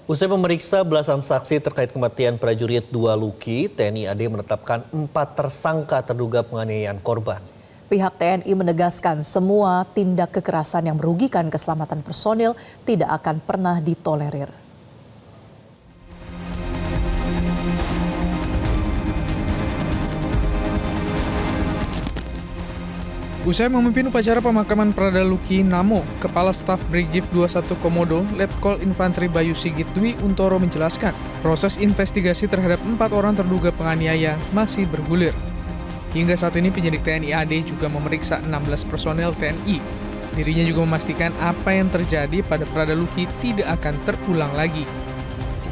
Usai memeriksa belasan saksi terkait kematian prajurit 2 Luki, TNI AD menetapkan 4 tersangka terduga penganiayaan korban. Pihak TNI menegaskan semua tindak kekerasan yang merugikan keselamatan personil tidak akan pernah ditolerir. Usai memimpin upacara pemakaman Prada Luki Namo, Kepala Staf Brigif 21 Komodo, Letkol Infanteri Bayu Sigit Dwi Untoro menjelaskan, proses investigasi terhadap 4 orang terduga penganiaya masih bergulir. Hingga saat ini penyidik TNI AD juga memeriksa 16 personel TNI. Dirinya juga memastikan apa yang terjadi pada Prada Luki tidak akan terulang lagi.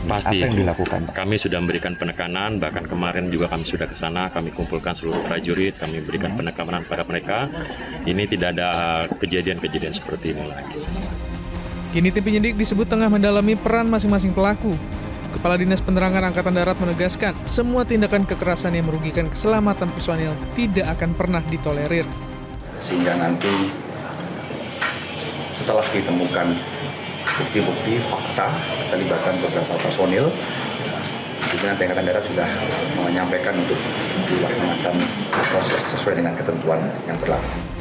Pasti apa yang dilakukan, Pak? Kami sudah memberikan penekanan, bahkan kemarin juga kami sudah ke sana, kami kumpulkan seluruh prajurit, kami berikan penekanan pada mereka. Ini tidak ada kejadian-kejadian seperti ini lagi. Kini tim penyidik disebut tengah mendalami peran masing-masing pelaku. Kepala Dinas Penerangan Angkatan Darat menegaskan, semua tindakan kekerasan yang merugikan keselamatan personil tidak akan pernah ditolerir. Sehingga nanti setelah ditemukan bukti-bukti fakta keterlibatan beberapa personil, pimpinan Angkatan Darat sudah menyampaikan untuk dilaksanakan proses sesuai dengan ketentuan yang berlaku.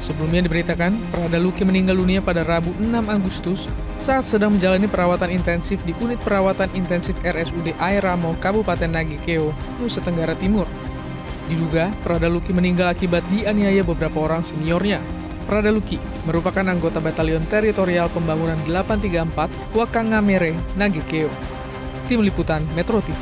Sebelumnya diberitakan, Prada Luki meninggal dunia pada Rabu 6 Agustus saat sedang menjalani perawatan intensif di Unit Perawatan Intensif RSUD Airamo, Kabupaten Nagekeo, Nusa Tenggara Timur. Diduga, Prada Luki meninggal akibat dianiaya beberapa orang seniornya. Prada Luki merupakan anggota Batalion Teritorial Pembangunan 834 Wakangamere, Nagekeo. Tim Liputan Metro TV.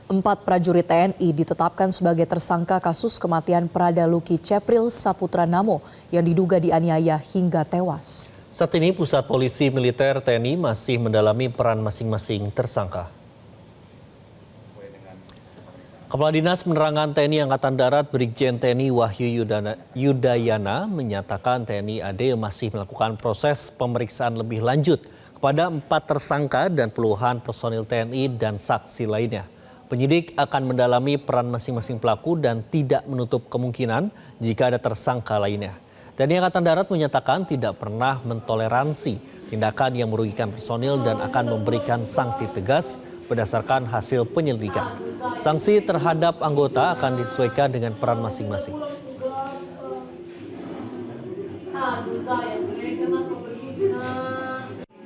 4 prajurit TNI ditetapkan sebagai tersangka kasus kematian Prada Luki Cepril Saputra Namo yang diduga dianiaya hingga tewas. Saat ini Pusat Polisi Militer TNI masih mendalami peran masing-masing tersangka. Kepala Dinas Penerangan TNI Angkatan Darat Brigjen TNI Wahyu Yudayana menyatakan TNI AD masih melakukan proses pemeriksaan lebih lanjut kepada 4 tersangka dan puluhan personil TNI dan saksi lainnya. Penyidik akan mendalami peran masing-masing pelaku dan tidak menutup kemungkinan jika ada tersangka lainnya. TNI Angkatan Darat menyatakan tidak pernah mentoleransi tindakan yang merugikan personil dan akan memberikan sanksi tegas berdasarkan hasil penyelidikan. Sanksi terhadap anggota akan disesuaikan dengan peran masing-masing.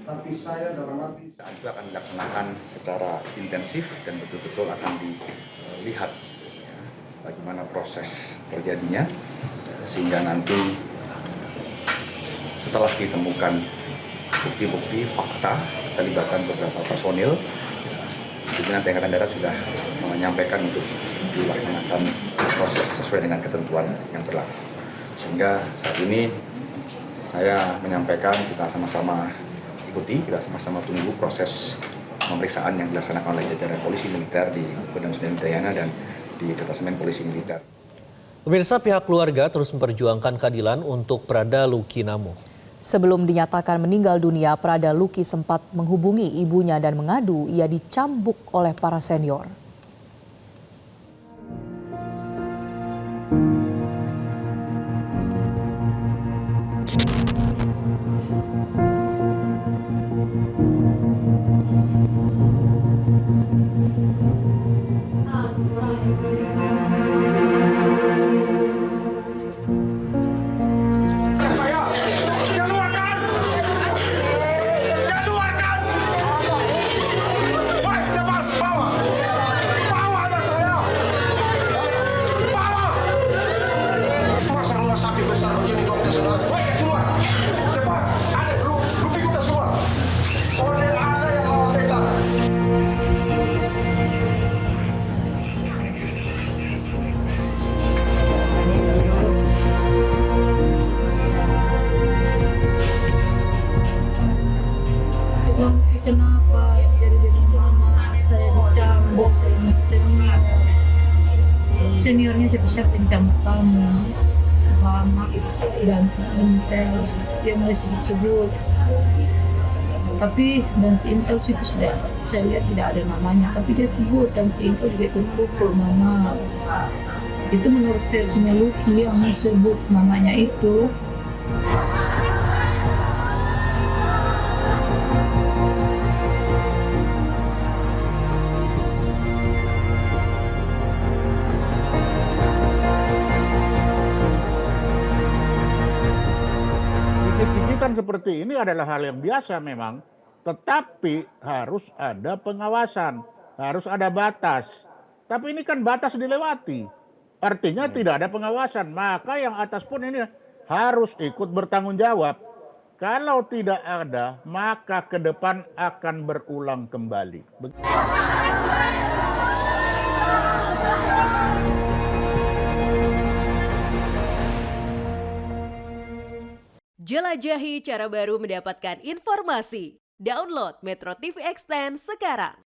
Tapi saya dalam arti itu akan dilaksanakan secara intensif dan betul-betul akan dilihat bagaimana proses terjadinya, sehingga nanti setelah ditemukan bukti-bukti fakta keterlibatan beberapa personil, pimpinan Angkatan Darat sudah menyampaikan untuk dilaksanakan proses sesuai dengan ketentuan yang berlaku. Sehingga saat ini saya menyampaikan kita sama-sama ikuti, kita sama-sama tunggu proses pemeriksaan yang dilaksanakan oleh jajaran polisi militer di Kodam 9 Udayana dan di Detasemen Polisi Militer. Pemirsa, pihak keluarga terus memperjuangkan keadilan untuk Prada Luki Namo. Sebelum dinyatakan meninggal dunia, Prada Luki sempat menghubungi ibunya dan mengadu ia dicambuk oleh para senior. Kenapa dari mama saya dicambuk, saya seniornya siapa pencambuk kamu lama dan seintel dia mulai sebut-sebut, tapi dan seintel itu sudah saya lihat tidak ada namanya, tapi dia sebut dan seintel juga ikut pukul mama. Itu menurut versinya Luki yang sebut namanya itu. Gigit-gigitan seperti ini adalah hal yang biasa memang, tetapi harus ada pengawasan, harus ada batas. Tapi ini kan batas dilewati, artinya tidak ada pengawasan, maka yang atas pun ini harus ikut bertanggung jawab. Kalau tidak ada, maka ke depan akan berulang kembali. Jelajahi cara baru mendapatkan informasi. Download Metro TV Extend sekarang.